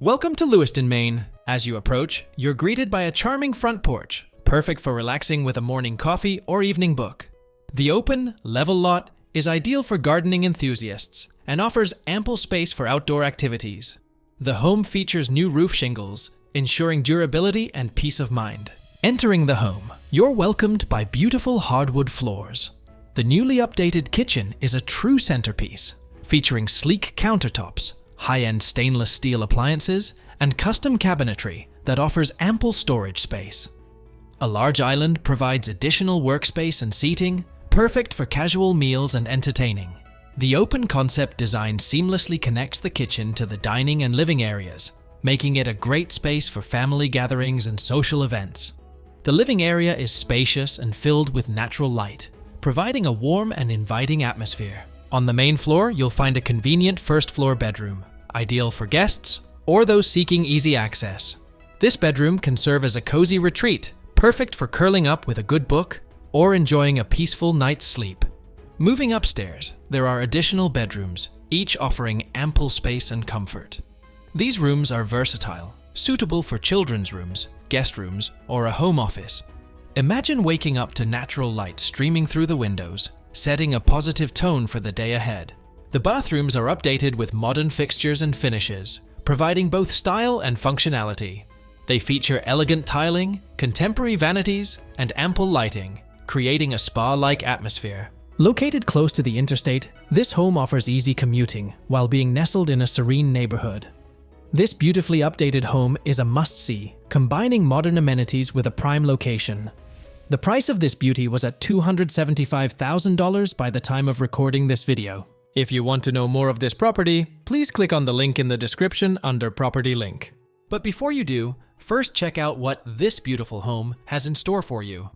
Welcome to Lewiston, Maine. As you approach, you're greeted by a charming front porch, perfect for relaxing with a morning coffee or evening book. The open, level lot is ideal for gardening enthusiasts and offers ample space for outdoor activities. The home features new roof shingles, ensuring durability and peace of mind. Entering the home, you're welcomed by beautiful hardwood floors. The newly updated kitchen is a true centerpiece, featuring sleek countertops, high-end stainless steel appliances, and custom cabinetry that offers ample storage space. A large island provides additional workspace and seating, perfect for casual meals and entertaining. The open concept design seamlessly connects the kitchen to the dining and living areas, making it a great space for family gatherings and social events. The living area is spacious and filled with natural light, providing a warm and inviting atmosphere. On the main floor, you'll find a convenient first-floor bedroom, ideal for guests or those seeking easy access. This bedroom can serve as a cozy retreat, perfect for curling up with a good book or enjoying a peaceful night's sleep. Moving upstairs, there are additional bedrooms, each offering ample space and comfort. These rooms are versatile, suitable for children's rooms, guest rooms, or a home office. Imagine waking up to natural light streaming through the windows, setting a positive tone for the day ahead. The bathrooms are updated with modern fixtures and finishes, providing both style and functionality. They feature elegant tiling, contemporary vanities, and ample lighting, creating a spa-like atmosphere. Located close to the interstate, this home offers easy commuting while being nestled in a serene neighborhood. This beautifully updated home is a must-see, combining modern amenities with a prime location. The price of this beauty was at $275,000 by the time of recording this video. If you want to know more of this property, please click on the link in the description under Property Link. But before you do, first check out what this beautiful home has in store for you.